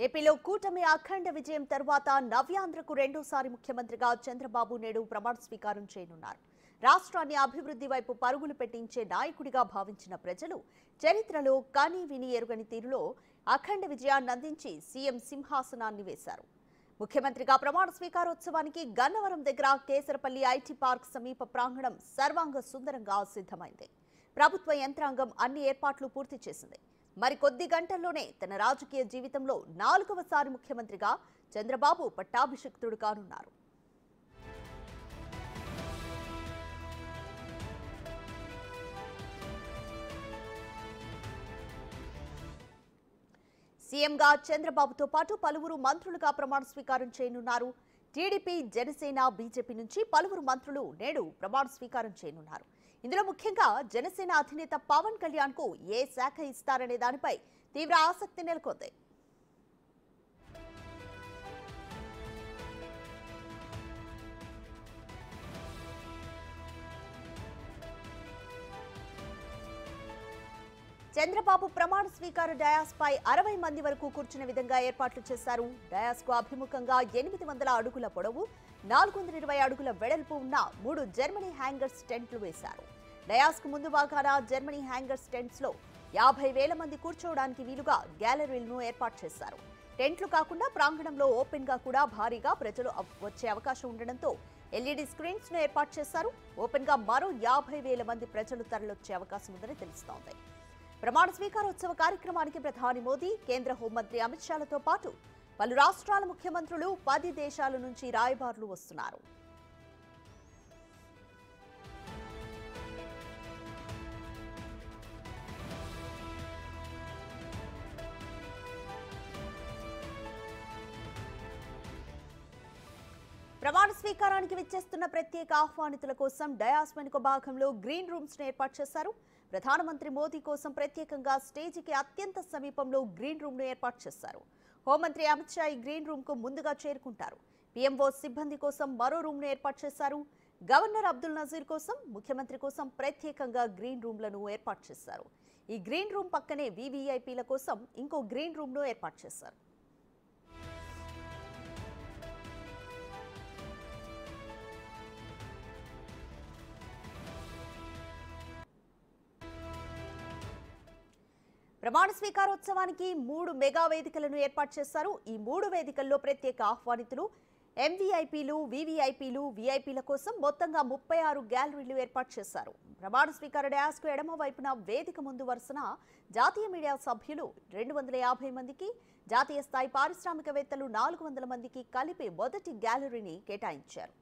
ఏపీలో కూటమి అఖండ విజయం తర్వాత నవ్యాంధ్రకు రెండోసారి ముఖ్యమంత్రిగా చంద్రబాబు నేడు ప్రమాణ స్వీకారం చేయనున్నారు. రాష్ట్రాన్ని అభివృద్ధి వైపు పరుగులు పెట్టించే నాయకుడిగా భావించిన ప్రజలు చరిత్రలో కని విని ఎరుగని తీరులో అఖండ విజయాన్ని అందించి సీఎం సింహాసనాన్ని వేశారు. ముఖ్యమంత్రిగా ప్రమాణ స్వీకారోత్సవానికి గన్నవరం దగ్గర కేసరపల్లి ఐటీ పార్క్ సమీప ప్రాంగణం సర్వాంగ సుందరంగా సిద్ధమైంది. ప్రభుత్వ యంత్రాంగం అన్ని ఏర్పాట్లు పూర్తి చేసింది. మరికొద్ది గంటల్లోనే తన రాజకీయ జీవితంలో 4వసారి ముఖ్యమంత్రిగా చంద్రబాబు పట్టాభిషిక్తుడు కానున్నారు. సీఎంగా చంద్రబాబుతో పాటు పలువురు మంత్రులుగా ప్రమాణ స్వీకారం చేయనున్నారు. టీడీపీ, జనసేన, బీజేపీ నుంచి పలువురు మంత్రులు నేడు ప్రమాణ స్వీకారం చేయనున్నారు. ఇందులో ముఖ్యంగా జనసేన అధినేత పవన్ కళ్యాణ్ కు ఏ శాఖ ఇస్తారనే దానిపై తీవ్ర ఆసక్తి నెలకొంది. చంద్రబాబు ప్రమాణ స్వీకార డయాస్ పై 60 మంది వరకు కూర్చునే విధంగా ఏర్పాట్లు చేశారు. డయాస్ కు అభిముఖంగా 800 అడుగుల పొడవు, 420 అడుగుల వెడల్పు ఉన్న 3 జర్మనీ హ్యాంగర్స్ టెంట్లు వేశారు. డయాస్ కు ముందు భాగాన జర్మనీ హ్యాంగర్స్ టెంట్స్ లో 50,000 మంది కూర్చోవడానికి వీలుగా గ్యాలరీలను ఏర్పాటు చేశారు. టెంట్లు కాకుండా ప్రాంగణంలో ఓపెన్ గా కూడా భారీగా ప్రజలు వచ్చే అవకాశం ఉండడంతో ఎల్ఈడీ స్క్రీన్స్ ను ఏర్పాటు చేశారు. ఓపెన్ గా మరో 50,000 మంది ప్రజలు తరలొచ్చే అవకాశం ఉందని తెలుస్తోంది. ప్రమాణ స్వీకారోత్సవ కార్యక్రమానికి ప్రధాని మోదీ, కేంద్ర హోంమంత్రి అమిత్ షాలతో పాటు పలు రాష్ట్రాల ముఖ్యమంత్రులు, 10 దేశాల నుంచి రాయబారులు వస్తున్నారు. ప్రమాణ స్వీకారానికి విచ్చేస్తున్న ప్రత్యేక ఆహ్వానితుల కోసం డయాస్ వెనుక భాగంలో గ్రీన్ రూమ్స్ ను ఏర్పాటు చేశారు. ప్రధానమంత్రి మోదీ కోసం ప్రత్యేకంగా స్టేజికి అత్యంత సమీపంలో గ్రీన్ రూమ్ ను ఏర్పాటు చేశారు. హోంమంత్రి అమిత్ షా ఈ గ్రీన్ రూమ్ కు ముందుగా చేరుకుంటారు. పీఎంఓ సిబ్బంది కోసం మరో రూమ్ ను ఏర్పాటు చేశారు. గవర్నర్ అబ్దుల్ నజీర్ కోసం, ముఖ్యమంత్రి కోసం ప్రత్యేకంగా గ్రీన్ రూమ్లను ఏర్పాటు చేశారు. ఈ గ్రీన్ రూమ్ పక్కనే వీవీఐపీల కోసం ఇంకో గ్రీన్ రూమ్ ను ఏర్పాటు చేశారు. ప్రమాణ స్వీకారోత్సవానికి 3 మెగా వేదికలను ఏర్పాటు చేశారు. ఈ 3 వేదికల్లో ప్రత్యేక ఆహ్వానితులు, ఎంవీఐపీలు, వీవీఐపీలు, వీఐపీల కోసం మొత్తంగా 36 గ్యాలరీలు ఏర్పాటు చేశారు. ప్రమాణ స్వీకార డయాస్ కు ఎడమ వైపున వేదిక ముందు వరుసన జాతీయ మీడియా సభ్యులు 250 మందికి, జాతీయ స్థాయి పారిశ్రామికవేత్తలు 400 మందికి కలిపి మొదటి గ్యాలరీని కేటాయించారు.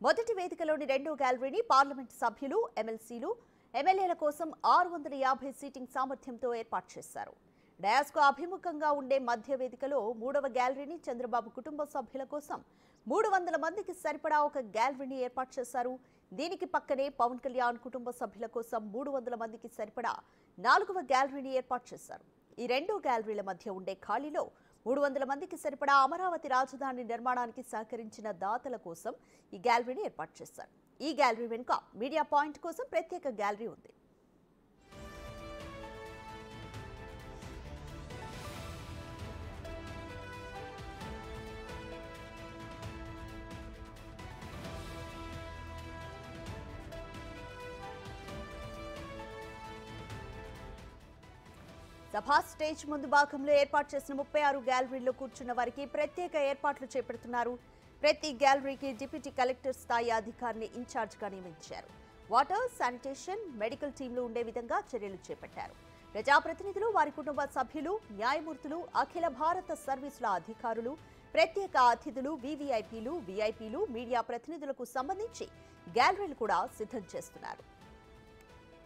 మొదటి వేదికలోని రెండో గ్యాలరీని పార్లమెంటు సభ్యులు, ఎమ్మెల్సీలు, ఎమ్మెల్యేల కోసం 650 సీటింగ్ సామర్థ్యంతో ఏర్పాటు చేశారు. డయాస్ కు అభిముఖంగా ఉండే మధ్య వేదికలో 3వ గ్యాలరీని చంద్రబాబు కుటుంబ సభ్యుల కోసం 300 మందికి సరిపడా ఒక గ్యాలరీని ఏర్పాటు చేశారు. దీనికి పక్కనే పవన్ కళ్యాణ్ కుటుంబ సభ్యుల కోసం 300 మందికి సరిపడా 4వ గ్యాలరీని ఏర్పాటు చేశారు. ఈ 2 గ్యాలరీల మధ్య ఉండే ఖాళీలో 300 మందికి సరిపడా అమరావతి రాజధాని నిర్మాణానికి సహకరించిన దాతల కోసం ఈ గ్యాలరీని ఏర్పాటు చేశారు. ఈ గ్యాలరీ వెనుక మీడియా పాయింట్ కోసం ప్రత్యేక గ్యాలరీ ఉంది. సభా స్టేజ్ ముందు భాగంలో ఏర్పాటు చేసిన 36 గ్యాలరీల్లో కూర్చున్న వారికి ప్రత్యేక ఏర్పాట్లు చేపడుతున్నారు. ప్రతి గ్యాలరీకి డిప్యూటీ కలెక్టర్ స్థాయి అధికారిని ఇన్ఛార్జ్గా నియమించారు. వాటర్, శానిటేషన్, మెడికల్ టీంలు ఉండే విధంగా చర్యలు చేపట్టారు. ప్రజాప్రతినిధులు, వారి కుటుంబ సభ్యులు, న్యాయమూర్తులు, అఖిల భారత సర్వీసుల అధికారులు, ప్రత్యేక అతిథులు, వీవీఐపీలు, వీఐపీలు, మీడియా ప్రతినిధులకు సంబంధించి గ్యాలరీలు కూడా సిద్ధం చేస్తున్నారు.